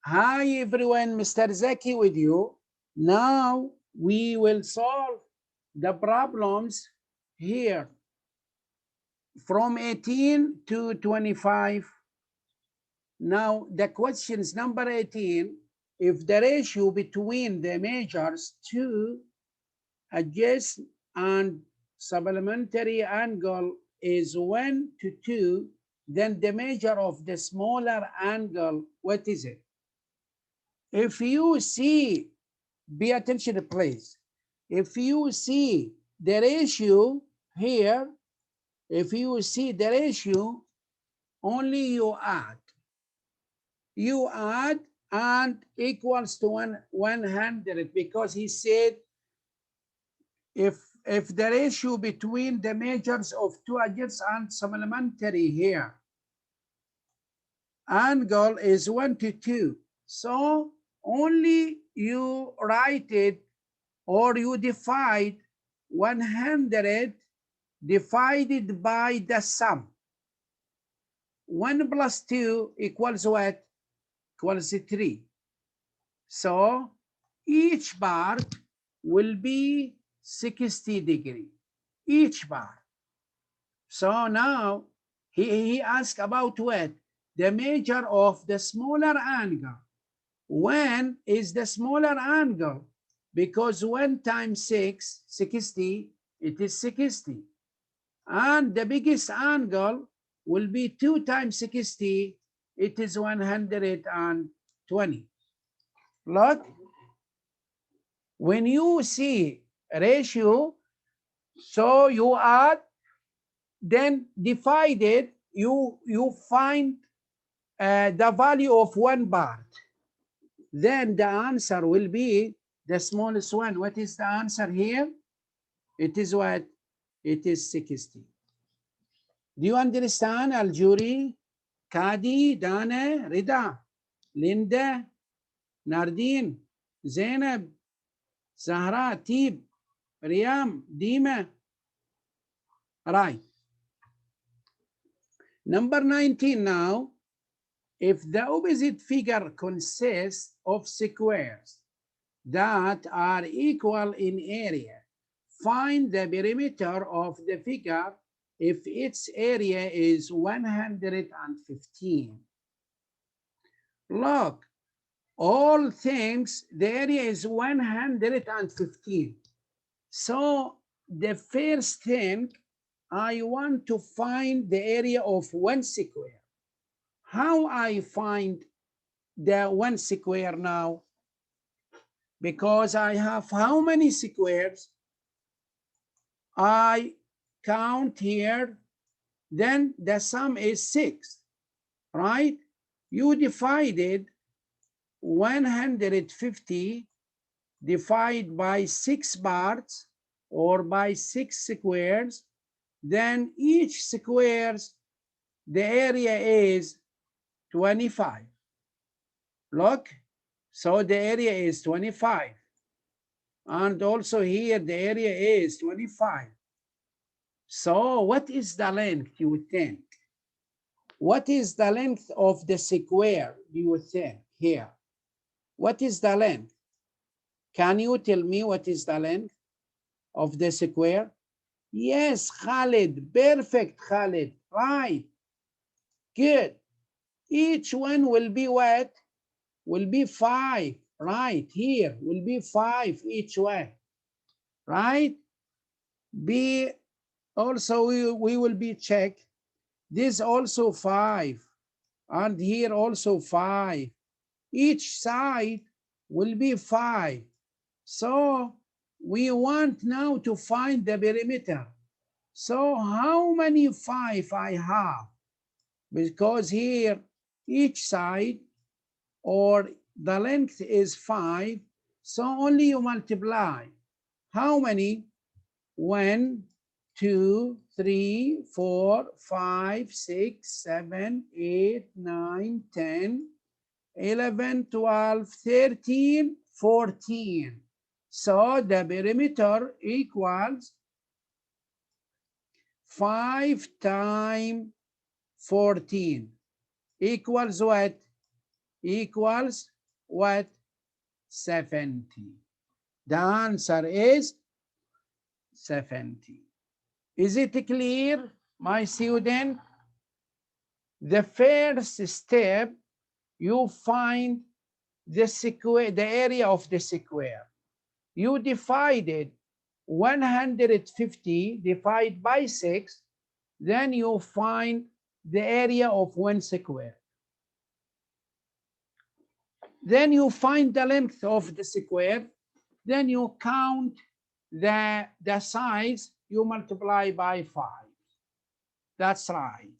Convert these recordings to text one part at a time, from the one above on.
Hi everyone, Mr. Zaki with you. Now we will solve the problems here from 18 to 25. Now the questions number 18, if the ratio between the measures 2 adjacent and supplementary angle is 1 to 2, then the measure of the smaller angle, what is it? If you see, be attention please. If you see the ratio here, if you see the ratio, only you add. You add and equals to 100 because he said if the ratio between the measures of two adjacent and supplementary here angle is 1 to 2. So only you write it or you divide 100 divided by the sum. 1 plus 2 equals what? Equals 3. So each part will be 60 degrees. Each part. So now he asked about what? The measure of the smaller angle. When is the smaller angle? Because 1 times 6, 60, it is 60. And the biggest angle will be 2 times 60, it is 120. Look, when you see ratio, so you add, then divide it, you find the value of 1 part. Then the answer will be the smallest one. What is the answer here? It is what? It is 60. Do you understand, Al-Juri, Kadi, Dana, Rida, Linda, Nardin, Zainab, Zahra, Tib, Riyam, Dima? Right. Number 19 now. If the opposite figure consists of squares that are equal in area, find the perimeter of the figure if its area is 115. Look, all things, the area is 115. So the first thing, I want to find the area of 1 square. How I find the 1 square now? Because I have how many squares? I count here, then the sum is 6, right? You divided 150 divide by 6 parts or by 6 squares, then each squares, the area is 25. Look, so the area is 25. And also here the area is 25. So what is the length, you would think? What is the length of the square, you would think, here? What is the length? Can you tell me what is the length of the square? Yes, Khalid, perfect, Khalid, right. Good. Each one will be what? Will be 5, right? Here will be 5 each one, right? B also we will be check. This also 5, and here also 5. Each side will be 5. So we want now to find the perimeter. So how many 5 I have? Because here each side or the length is 5, so only you multiply. How many? 1, 2, 3, 4, 5, 6, 7, 8, 9, 10, 11, 12, 13, 14. So the perimeter equals 5 times 14 equals what? equals what? 70. The answer is 70. Is it clear, my student? The first step, you find the square, the area of the square. You divided 150 divided by 6, then you find the area of 1 square. Then you find the length of the square, then you count the size, you multiply by 5. That's right.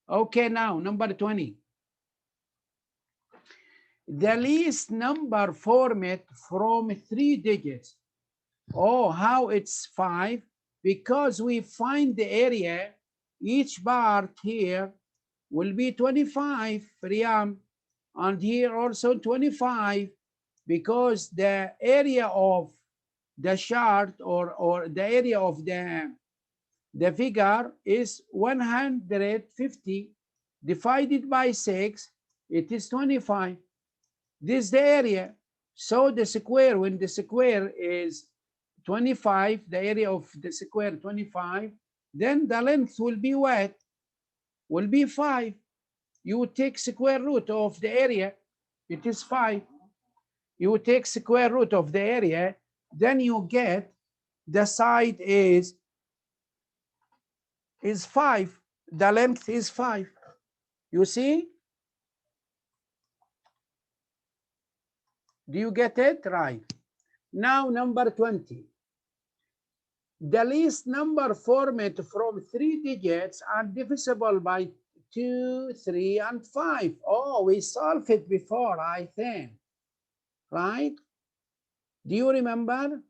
Okay, now number 20. The least number formed from 3 digits. Oh, how it's 5? Because we find the area, each part here will be 25, Riyam, and here also 25, because the area of the chart or the area of the figure is 150 divided by 6, it is 25. This is the area. So the square, when the square is 25, the area of the square 25, then the length will be what? Will be 5. You take square root of the area, it is 5. You take square root of the area, then you get the side is 5. The length is 5. You see? Do you get it? Right. Now number 20. The least number formed from 3 digits are divisible by 2, 3, and 5. Oh, we solved it before, I think. Right? Do you remember?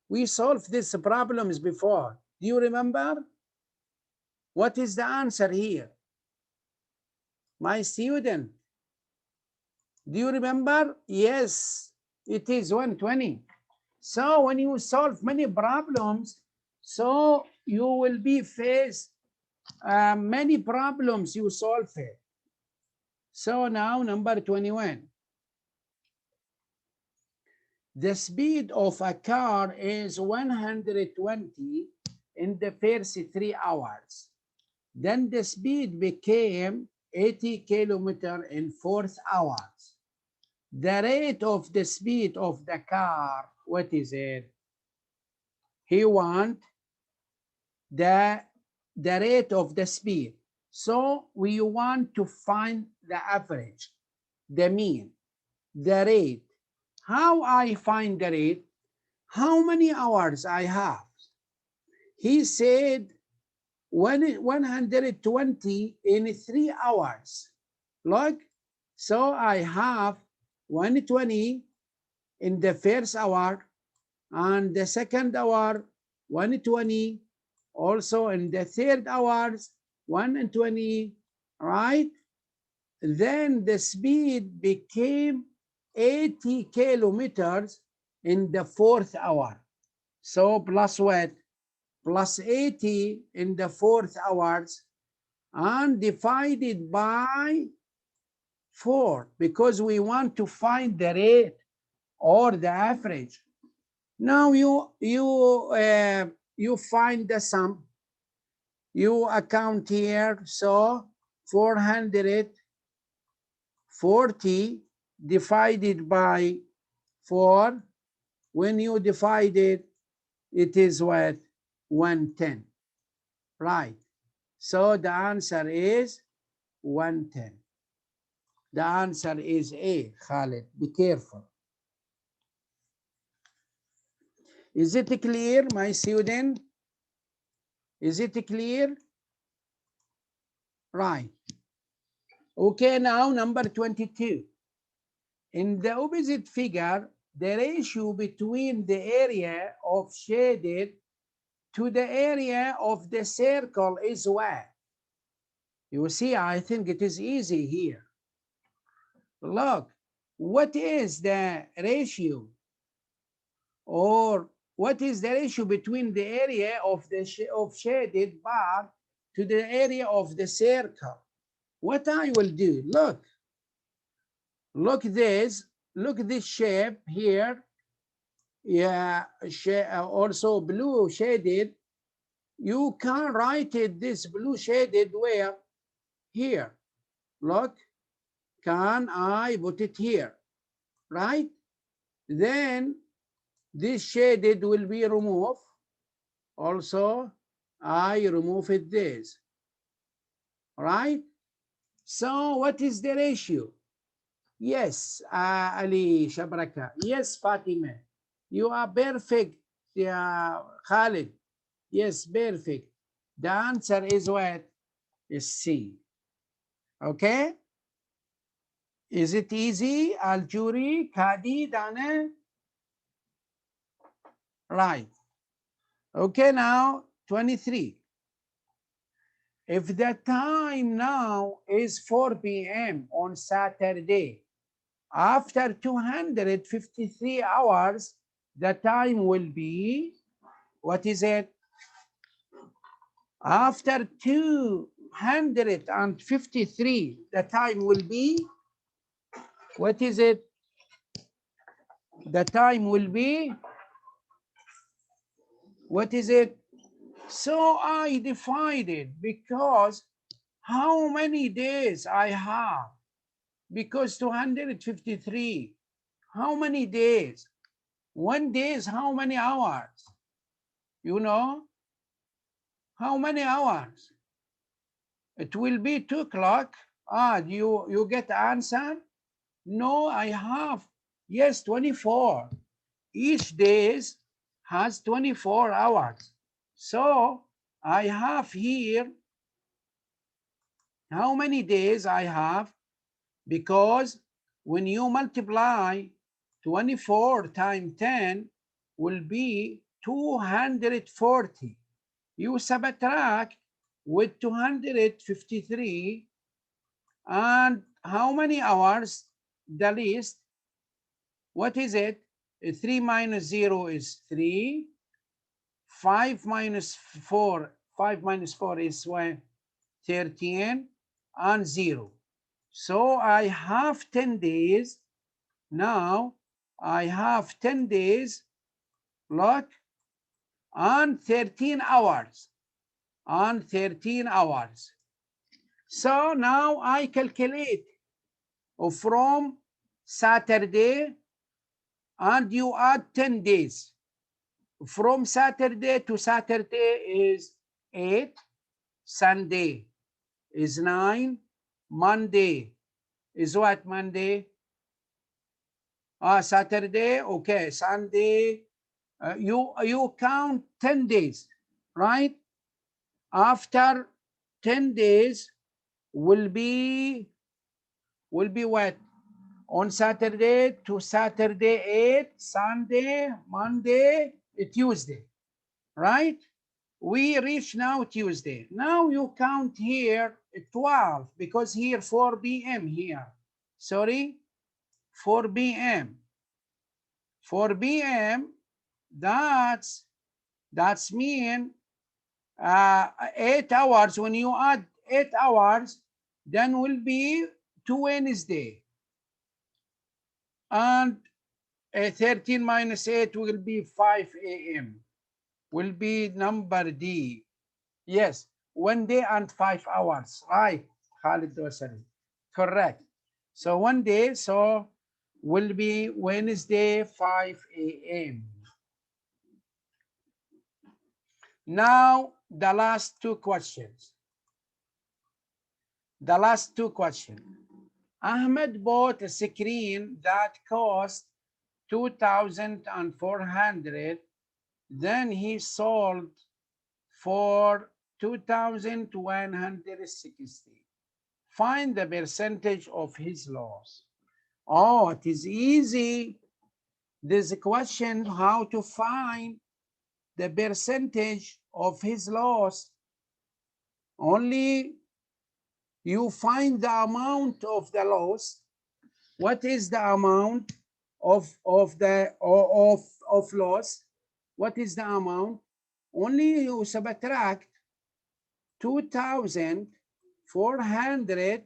We solved these problems before. Do you remember? What is the answer here? My student, do you remember? Yes, it is 120. So when you solve many problems, so you will be faced many problems you solve it. So now number 21. The speed of a car is 120 in the first 3 hours. Then the speed became 80 kilometers in 4 hours. The rate of the speed of the car, what is it? He wants the rate of the speed. So we want to find the average, the mean, the rate. How I find the rate? How many hours I have? He said 120 in 3 hours. Look, so I have 120 in the first hour, and the second hour 120, also in the third hours 120, right? Then the speed became 80 kilometers in the 4th hour. So plus what? Plus 80 in the 4th hours and divided by 4, because we want to find the rate or the average. Now you find the sum. You account here, so 440 divided by 4. When you divide it, it is what? 110. Right. So the answer is 110. The answer is A, Khalid. Be careful. Is it clear, my student? Is it clear? Right. Okay, now number 22. In the opposite figure, the ratio between the area of shaded to the area of the circle is what? You see, I think it is easy here. Look, what is the ratio, or what is the ratio between the area of the shaded part to the area of the circle? What I will do, look, Look this shape here. Yeah, also blue shaded. You can write it this blue shaded where? Here. Look, can I put it here? Right? Then this shaded will be removed. Also, I remove it this. Right? So what is the ratio? Yes, Ali Shabraka. Yes, Fatima. You are perfect, Khalid. Yes, perfect. The answer is what? Is C. Okay? Is it easy? Al-Juri, Kadi, Dana? Right. Okay, now 23. If the time now is 4 p.m. on Saturday, after 253 hours, the time will be, what is it? After 253, the time will be, what is it? The time will be, what is it? So I divided because how many days I have? Because 253, how many days? 1 day is how many hours? You know? How many hours? It will be 2 o'clock. You get the answer? No, I have. Yes, 24. Each day has 24 hours. So I have here, how many days I have? Because when you multiply 24 times 10 will be 240. You subtract with 253 and how many hours? The least, what is it? 3 minus 0 is 3. 5 minus 4 is 13 and 0. So I have 10 days. Now I have 10 days, look, and 13 hours. And 13 hours. So now I calculate from Saturday and you add 10 days. From Saturday to Saturday is 8. Sunday is 9. Monday is what? Monday? Saturday. Okay. Sunday. You count 10 days, right? After 10 days will be what? On Saturday to Saturday 8, Sunday, Monday, Tuesday, right? We reach now Tuesday. Now you count here 12 because here 4 p.m. here. Sorry, 4 p.m. 4 p.m. That's mean 8 hours. When you add 8 hours, then will be to Wednesday. And 13 minus 8 will be 5 a.m. will be number D. Yes, 1 day and 5 hours. Right, Khalid Dosari. Correct. So 1 day, so will be Wednesday, 5 a.m. Now, the last two questions. The last two questions. Ahmed bought a screen that cost 2,400. Then he sold for 2,160. Find the percentage of his loss. Oh, it is easy. There's a question how to find the percentage of his loss. Only you find the amount of the loss. What is the amount of loss? What is the amount? Only you subtract 2,400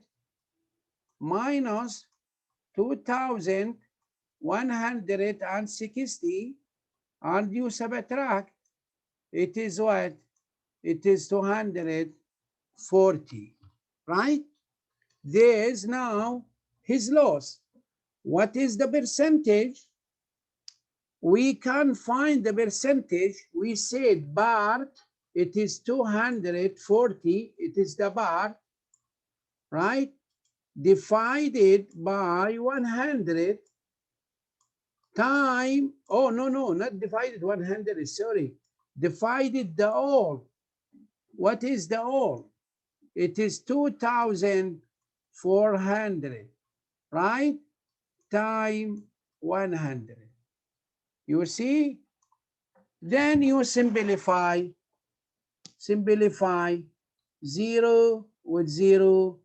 minus 2160, and you subtract, it is what? It is 240, right? There's now his loss. What is the percentage? We can find the percentage. We said part, it is 240, it is the part, right? Divided by 100 time, oh, no, not divided 100, sorry. Divided the all. What is the all? It is 2,400, right? Time 100. You see? Then you simplify 0 with 0,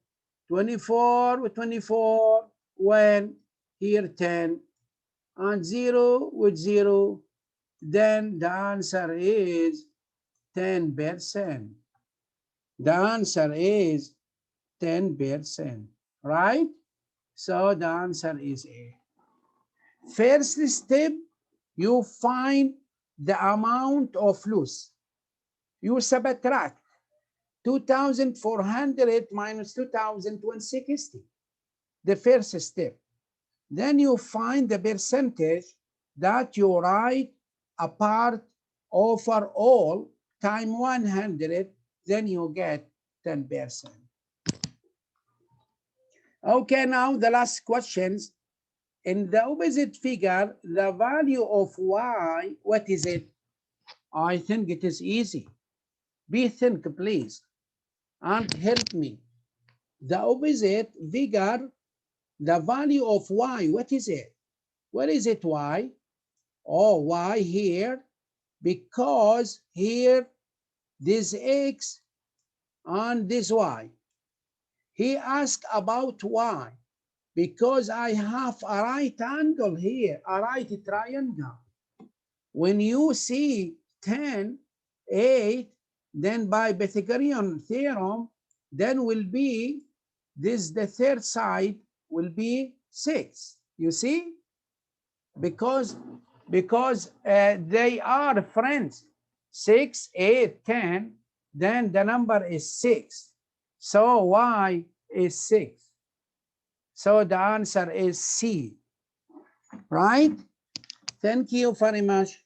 24 with 24, when here 10, and 0 with 0, then the answer is 10%. The answer is 10%, right? So the answer is A. First step, you find the amount of loss. You subtract 2,400 minus 2,160, the first step. Then you find the percentage that you write a part over all time 100, then you get 10%. Okay, now the last questions. In the opposite figure, the value of y, what is it? I think it is easy. Be think, please, and help me. The opposite figure, the value of y, what is it? What is it, y? Oh, y here, because here, this x and this y. He asked about y, because I have a right angle here, a right triangle. When you see 10, 8, then by Pythagorean theorem, then will be, this the third side will be 6. You see? Because they are friends. 6, 8, 10, then the number is 6. So y is 6. So the answer is C, right? Thank you very much.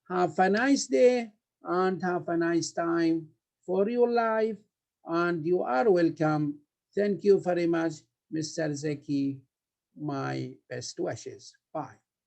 Have a nice day and have a nice time for your life, and you are welcome. Thank you very much, Mr. Zaki. My best wishes. Bye.